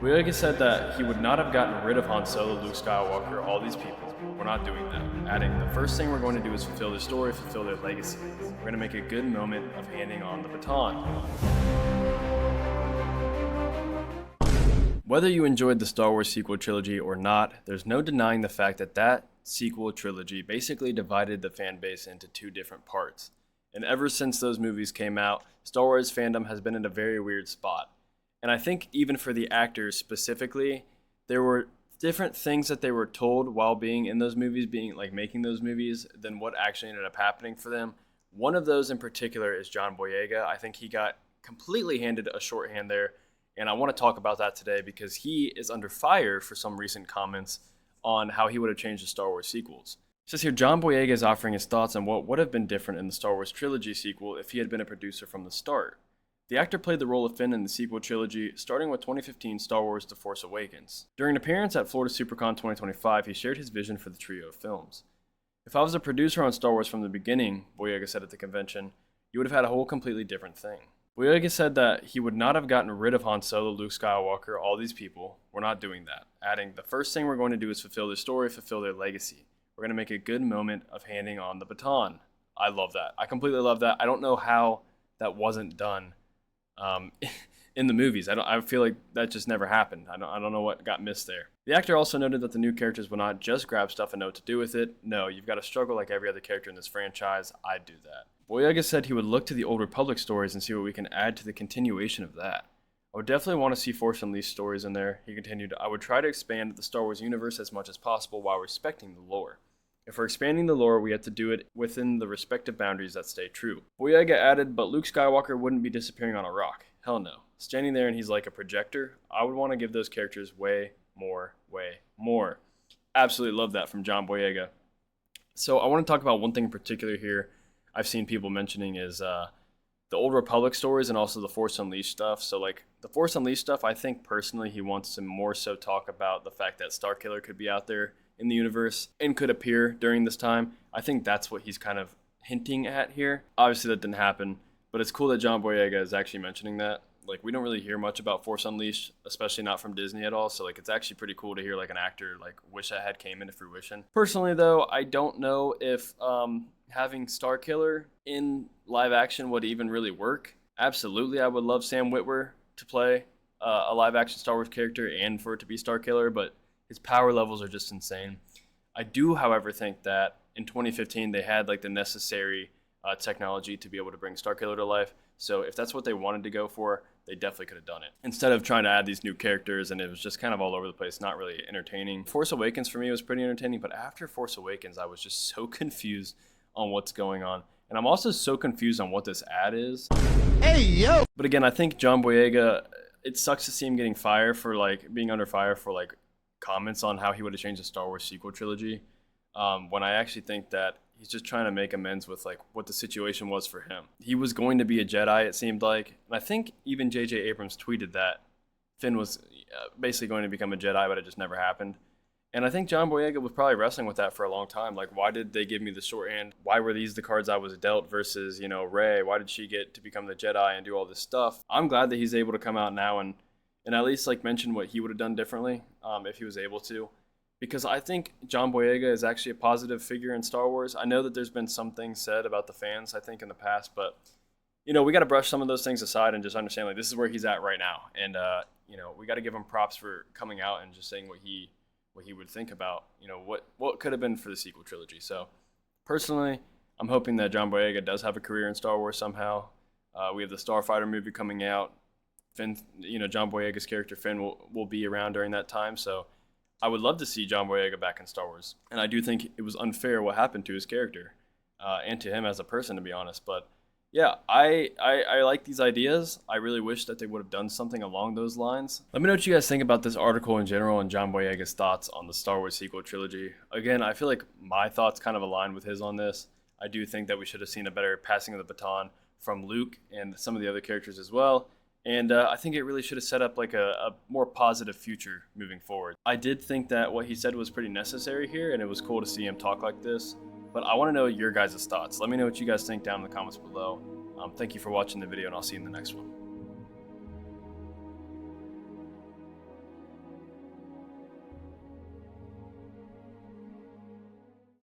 Boyega said that he would not have gotten rid of Han Solo, Luke Skywalker, all these people. We're not doing that. Adding, the first thing we're going to do is fulfill their story, fulfill their legacy. We're going to make a good moment of handing on the baton. Whether you enjoyed the Star Wars sequel trilogy or not, there's no denying the fact that that sequel trilogy basically divided the fan base into two different parts. And ever since those movies came out, Star Wars fandom has been in a very weird spot. And I think even for the actors specifically, there were different things that they were told while being in those movies, making those movies, than what actually ended up happening for them. One of those in particular is John Boyega. I think he got completely handed a shorthand there, and I want to talk about that today because he is under fire for some recent comments on how he would have changed the Star Wars sequels. It says here, John Boyega is offering his thoughts on what would have been different in the Star Wars trilogy sequel if he had been a producer from the start. The actor played the role of Finn in the sequel trilogy, starting with 2015 Star Wars The Force Awakens. During an appearance at Florida SuperCon 2025, he shared his vision for the trio of films. "If I was a producer on Star Wars from the beginning," Boyega said at the convention, "you would have had a whole completely different thing." Boyega said that he would not have gotten rid of Han Solo, Luke Skywalker, all these people. We're not doing that. Adding, the first thing we're going to do is fulfill their story, fulfill their legacy. We're going to make a good moment of handing on the baton. I love that. I completely love that. I don't know how that wasn't done in the movies. I feel like that just never happened. I don't know what got missed there. The actor also noted that the new characters will not just grab stuff and know what to do with it. No, you've got to struggle like every other character in this franchise. I'd do that. Boyega said he would look to the Old Republic stories and see what we can add to the continuation of that. "I would definitely want to see Force Unleashed stories in there," he continued. "I would try to expand the Star Wars universe as much as possible while respecting the lore. If we're expanding the lore, we have to do it within the respective boundaries that stay true." Boyega added, "But Luke Skywalker wouldn't be disappearing on a rock. Hell no. Standing there and he's like a projector. I would want to give those characters way more. Absolutely love that from John Boyega. So I want to talk about one thing in particular here I've seen people mentioning is the Old Republic stories and also the Force Unleashed stuff. So like the Force Unleashed stuff, I think personally he wants to more so talk about the fact that Starkiller could be out there in the universe and could appear during this time. I think that's what he's kind of hinting at here. Obviously that didn't happen, but it's cool that John Boyega is actually mentioning that. Like, we don't really hear much about Force Unleashed, especially not from Disney at all. So like it's actually pretty cool to hear like an actor like wish that had came into fruition. Personally though, I don't know if having Starkiller in live action would even really work. Absolutely, I would love Sam Witwer to play a live action Star Wars character and for it to be Starkiller, but his power levels are just insane. I do, however, think that in 2015 they had like the necessary technology to be able to bring Starkiller to life. So if that's what they wanted to go for, they definitely could have done it. Instead of trying to add these new characters and it was just kind of all over the place, not really entertaining. Force Awakens for me was pretty entertaining, but after Force Awakens, I was just so confused on what's going on. And I'm also so confused on what this ad is. Hey, yo! But again, I think John Boyega, it sucks to see him getting fired for like being under fire for like comments on how he would have changed the Star Wars sequel trilogy. When I actually think that he's just trying to make amends with like what the situation was for him. He was going to be a Jedi, it seemed like. And I think even J.J. Abrams tweeted that Finn was basically going to become a Jedi, but it just never happened. And I think John Boyega was probably wrestling with that for a long time. Like, why did they give me the shorthand? Why were these the cards I was dealt versus, you know, Rey? Why did she get to become the Jedi and do all this stuff? I'm glad that he's able to come out now and at least like mention what he would have done differently if he was able to. Because I think John Boyega is actually a positive figure in Star Wars. I know that there's been some things said about the fans, I think, in the past, but, you know, we got to brush some of those things aside and just understand, like, this is where he's at right now. And, you know, we got to give him props for coming out and just saying what he would think about, you know, what could have been for the sequel trilogy. So, personally, I'm hoping that John Boyega does have a career in Star Wars somehow. We have the Starfighter movie coming out. Finn, you know, John Boyega's character Finn will be around during that time, so I would love to see John Boyega back in Star Wars. And I do think it was unfair what happened to his character and to him as a person, to be honest. But yeah, I like these ideas. I really wish that they would have done something along those lines. Let me know what you guys think about this article in general and John Boyega's thoughts on the Star Wars sequel trilogy. Again, I feel like my thoughts kind of align with his on this. I do think that we should have seen a better passing of the baton from Luke and some of the other characters as well. And I think it really should have set up like a more positive future moving forward. I did think that what he said was pretty necessary here, and it was cool to see him talk like this. But I want to know your guys' thoughts. Let me know what you guys think down in the comments below. Thank you for watching the video, and I'll see you in the next one.